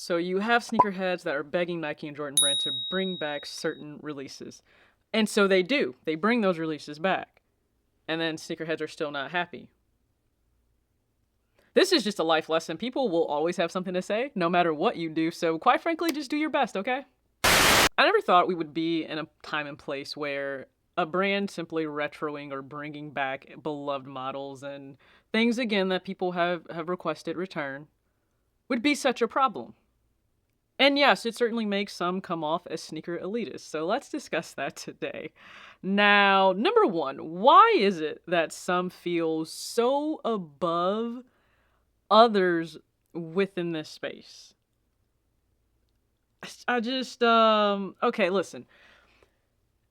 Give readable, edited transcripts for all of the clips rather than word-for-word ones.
So you have sneakerheads that are begging Nike and Jordan Brand to bring back certain releases. And so they do. They bring those releases back. And then sneakerheads are still not happy. This is just a life lesson. People will always have something to say, no matter what you do. So quite frankly, just do your best, okay? I never thought we would be in a time and place where a brand simply retroing or bringing back beloved models and things again that people have requested return would be such a problem. And yes, it certainly makes some come off as sneaker elitists. So let's discuss that today. Now, number one, why is it that some feel so above others within this space? I just, okay, listen.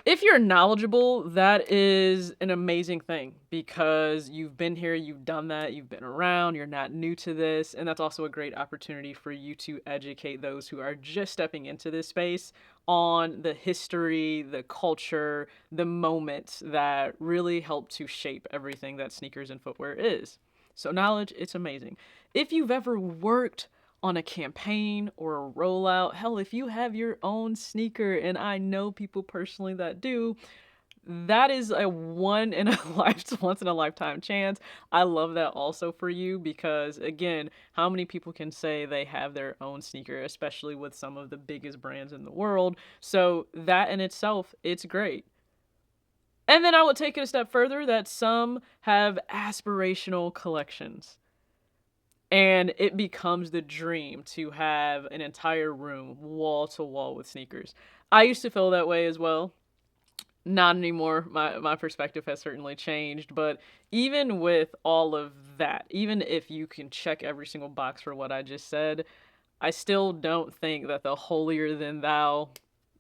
If you're knowledgeable, that is an amazing thing because you've been here, you've done that, you've been around, you're not new to this, and that's also a great opportunity for you to educate those who are just stepping into this space on the history, the culture, the moments that really help to shape everything that sneakers and footwear is. So knowledge, it's amazing. If you've ever worked on a campaign or a rollout. Hell, if you have your own sneaker, and I know people personally that do, that is a once in a lifetime chance. I love that also for you because again, how many people can say they have their own sneaker, especially with some of the biggest brands in the world? So that in itself, it's great. And then I would take it a step further that some have aspirational collections. And it becomes the dream to have an entire room wall to wall with sneakers. I used to feel that way as well. Not anymore. My perspective has certainly changed. But even with all of that, even if you can check every single box for what I just said, I still don't think that the holier than thou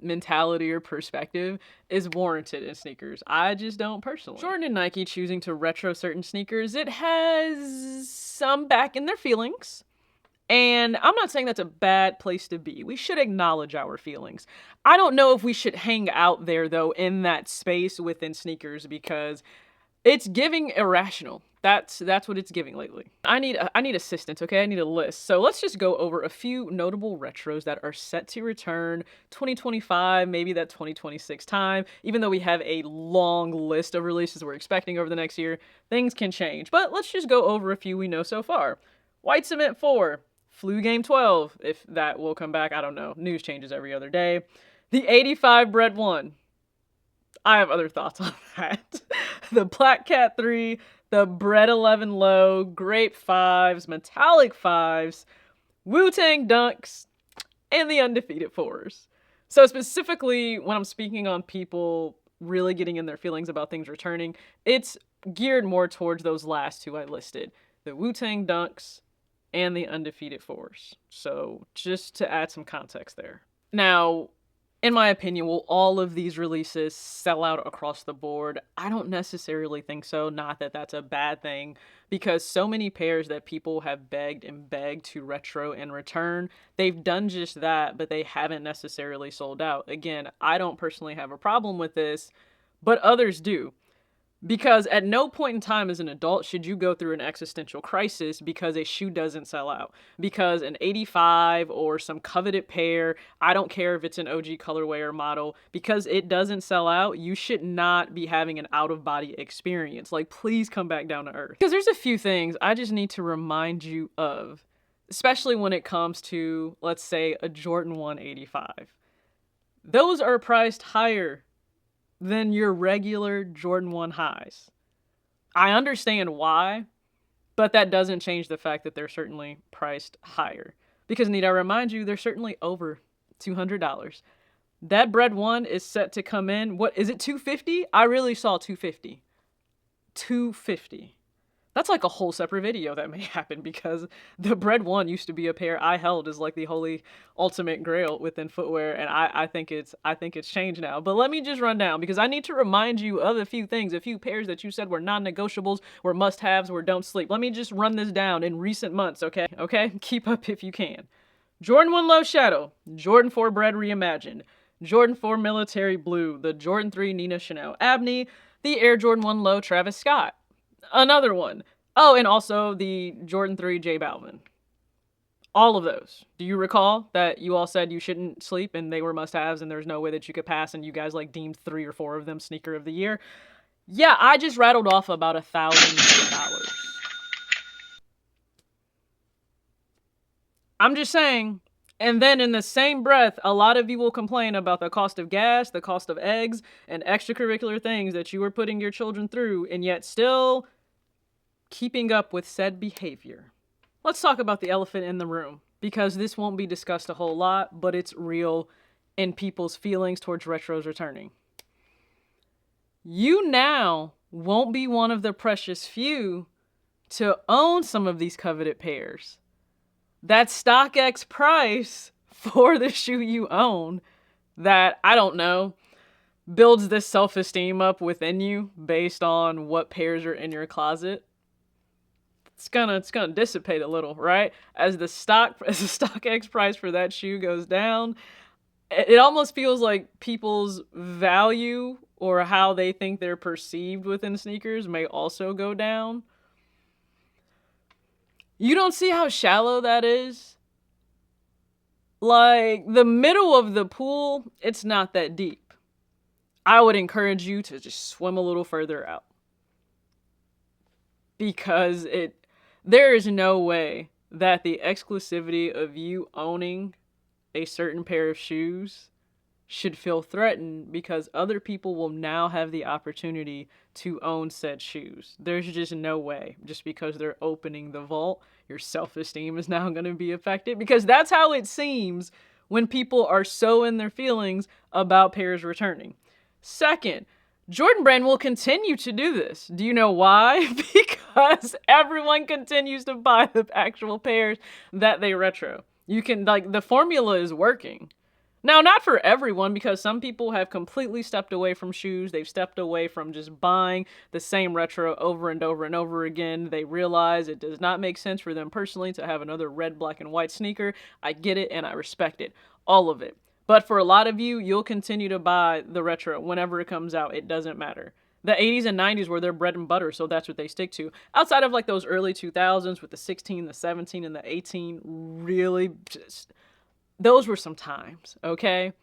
mentality or perspective is warranted in sneakers. I just don't personally. Jordan and Nike choosing to retro certain sneakers, it has some back in their feelings. And I'm not saying that's a bad place to be. We should acknowledge our feelings. I don't know if we should hang out there though in that space within sneakers because it's giving irrational. That's what it's giving lately. I need assistance, okay? I need a list. So let's just go over a few notable retros that are set to return 2025, maybe that 2026 time. Even though we have a long list of releases we're expecting over the next year, things can change. But let's just go over a few we know so far. White Cement 4, Flu Game 12, if that will come back, I don't know. News changes every other day. The 85 Bread 1. I have other thoughts on that. The Black Cat 3, the Bread 11 Low, Grape 5s, Metallic 5s, Wu-Tang Dunks, and the Undefeated 4s. So specifically, when I'm speaking on people really getting in their feelings about things returning, it's geared more towards those last two I listed. The Wu-Tang Dunks and the Undefeated 4s. So just to add some context there. Now, in my opinion, will all of these releases sell out across the board? I don't necessarily think so. Not that that's a bad thing, because so many pairs that people have begged and begged to retro and return, they've done just that, but they haven't necessarily sold out. Again, I don't personally have a problem with this, but others do. Because at no point in time as an adult should you go through an existential crisis because a shoe doesn't sell out. Because an 85 or some coveted pair, I don't care if it's an OG colorway or model, because it doesn't sell out, you should not be having an out-of-body experience. Like, please come back down to earth. Because there's a few things I just need to remind you of, especially when it comes to, let's say, a Jordan 1 85. Those are priced higher than your regular Jordan 1 highs. I understand why, but that doesn't change the fact that they're certainly priced higher. Because need I remind you, they're certainly over $200. That Bread 1 is set to come in, what is it, $250? I really saw $250. $250. That's like a whole separate video that may happen because the Bread 1 used to be a pair I held as like the holy ultimate grail within footwear, and I think it's changed now. But let me just run down because I need to remind you of a few things, a few pairs that you said were non-negotiables, were must-haves, were don't sleep. Let me just run this down in recent months, okay? Okay? Keep up if you can. Jordan 1 Low Shadow, Jordan 4 Bread Reimagined, Jordan 4 Military Blue, the Jordan 3 Nina Chanel Abney, the Air Jordan 1 Low Travis Scott. Another one. Oh, and also the Jordan 3 J Balvin. All of those. Do you recall that you all said you shouldn't sleep and they were must-haves and there's no way that you could pass, and you guys like deemed 3 or 4 of them sneaker of the year? Yeah, I just rattled off about $1,000. I'm just saying. And then in the same breath, a lot of you will complain about the cost of gas, the cost of eggs, and extracurricular things that you are putting your children through, and yet still keeping up with said behavior. Let's talk about the elephant in the room, because this won't be discussed a whole lot, but it's real in people's feelings towards retros returning. You now won't be one of the precious few to own some of these coveted pairs. That StockX price for the shoe you own, that, I don't know, builds this self-esteem up within you based on what pairs are in your closet, it's gonna dissipate a little, right? As the StockX price for that shoe goes down, it almost feels like people's value or how they think they're perceived within sneakers may also go down. You don't see how shallow that is? Like, the middle of the pool, it's not that deep. I would encourage you to just swim a little further out. Because there is no way that the exclusivity of you owning a certain pair of shoes should feel threatened because other people will now have the opportunity to own said shoes. There's just no way. Just because they're opening the vault, your self-esteem is now going to be affected, because that's how it seems when people are so in their feelings about pairs returning. Second, Jordan Brand will continue to do this. Do you know why? Because everyone continues to buy the actual pairs that they retro. You can, like, the formula is working. Now, not for everyone, because some people have completely stepped away from shoes. They've stepped away from just buying the same retro over and over and over again. They realize it does not make sense for them personally to have another red, black, and white sneaker. I get it and I respect it. All of it. But for a lot of you, you'll continue to buy the retro whenever it comes out. It doesn't matter. The 80s and 90s were their bread and butter, so that's what they stick to. Outside of like those early 2000s with the 16, the 17, and the 18, really just... those were some times, okay?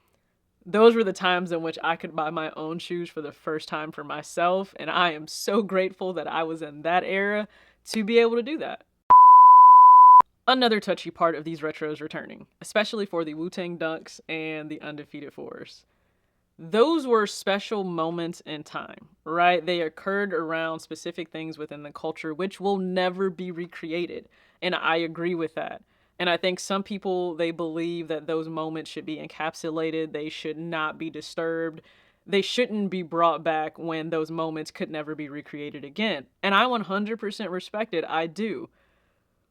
Those were the times in which I could buy my own shoes for the first time for myself, and I am so grateful that I was in that era to be able to do that. Another touchy part of these retros returning, especially for the Wu-Tang Dunks and the Undefeated 4s. Those were special moments in time, right? They occurred around specific things within the culture, which will never be recreated, and I agree with that. And I think some people, they believe that those moments should be encapsulated. They should not be disturbed. They shouldn't be brought back when those moments could never be recreated again. And I 100% respect it. I do.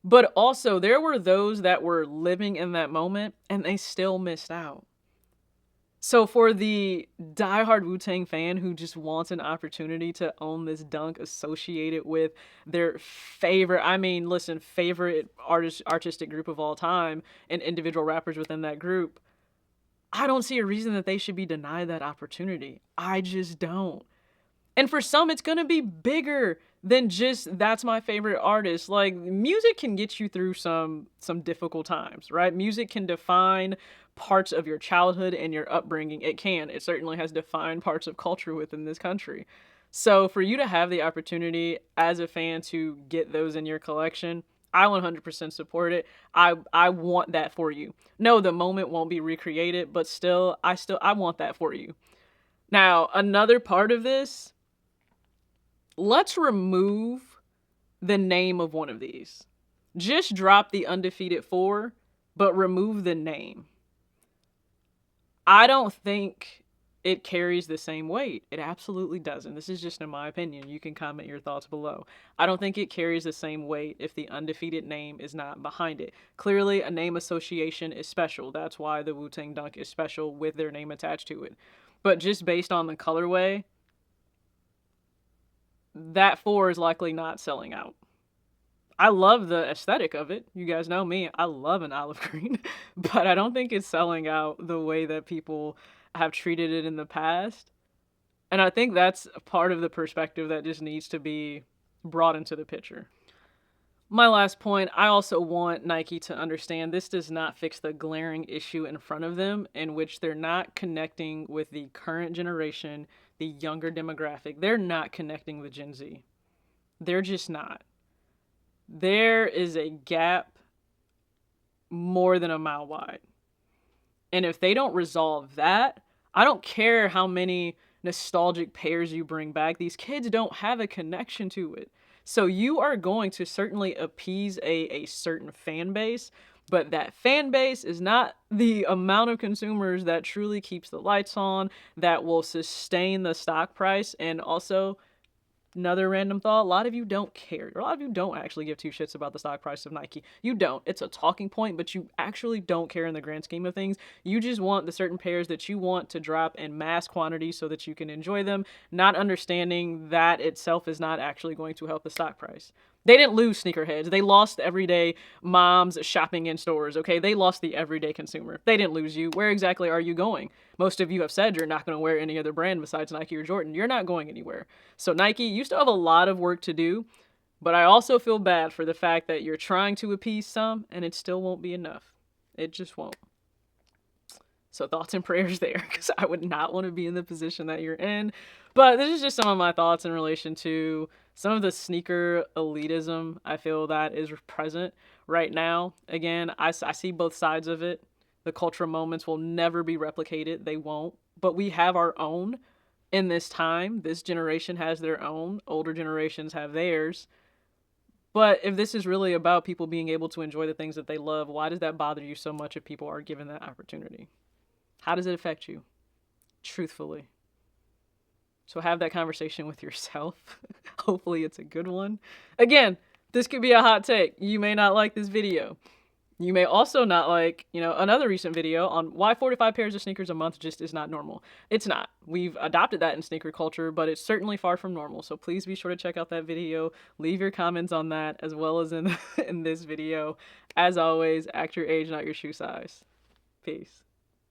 But also, there were those that were living in that moment and they still missed out. So for the diehard Wu-Tang fan who just wants an opportunity to own this dunk associated with their favorite, favorite artistic group of all time and individual rappers within that group, I don't see a reason that they should be denied that opportunity. I just don't. And for some, it's going to be bigger than just, that's my favorite artist. Like, music can get you through some difficult times, right? Music can define parts of your childhood and your upbringing. It can. It certainly has defined parts of culture within this country. So for you to have the opportunity as a fan to get those in your collection, I 100% support it. I want that for you. No, the moment won't be recreated, but I want that for you. Now, another part of this, let's remove the name of one of these. Just drop the Undefeated 4, but remove the name. I don't think it carries the same weight. It absolutely doesn't. This is just in my opinion. You can comment your thoughts below. I don't think it carries the same weight if the Undefeated name is not behind it. Clearly, a name association is special. That's why the Wu-Tang Dunk is special with their name attached to it. But just based on the colorway, that 4 is likely not selling out. I love the aesthetic of it. You guys know me. I love an olive green. But I don't think it's selling out the way that people have treated it in the past. And I think that's a part of the perspective that just needs to be brought into the picture. My last point, I also want Nike to understand this does not fix the glaring issue in front of them, in which they're not connecting with the current generation, the younger demographic. They're not connecting with Gen Z. They're just not. There is a gap more than a mile wide. And if they don't resolve that, I don't care how many nostalgic pairs you bring back, these kids don't have a connection to it. So you are going to certainly appease a certain fan base, but that fan base is not the amount of consumers that truly keeps the lights on, that will sustain the stock price. And also, another random thought, a lot of you don't care. A lot of you don't actually give two shits about the stock price of Nike. You don't. It's a talking point, but you actually don't care in the grand scheme of things. You just want the certain pairs that you want to drop in mass quantity so that you can enjoy them, not understanding that itself is not actually going to help the stock price. They didn't lose sneakerheads. They lost everyday moms shopping in stores, okay? They lost the everyday consumer. They didn't lose you. Where exactly are you going? Most of you have said you're not going to wear any other brand besides Nike or Jordan. You're not going anywhere. So Nike, you still have a lot of work to do, but I also feel bad for the fact that you're trying to appease some and it still won't be enough. It just won't. So thoughts and prayers there, because I would not want to be in the position that you're in. But this is just some of my thoughts in relation to some of the sneaker elitism I feel that is present right now. Again, I see both sides of it. The cultural moments will never be replicated. They won't. But we have our own in this time. This generation has their own. Older generations have theirs. But if this is really about people being able to enjoy the things that they love, why does that bother you so much if people are given that opportunity? How does it affect you? Truthfully. So have that conversation with yourself. Hopefully it's a good one. Again, this could be a hot take. You may not like this video. You may also not like, another recent video on why 45 pairs of sneakers a month just is not normal. It's not. We've adopted that in sneaker culture, but it's certainly far from normal. So please be sure to check out that video. Leave your comments on that as well as in this video. As always, act your age, not your shoe size. Peace.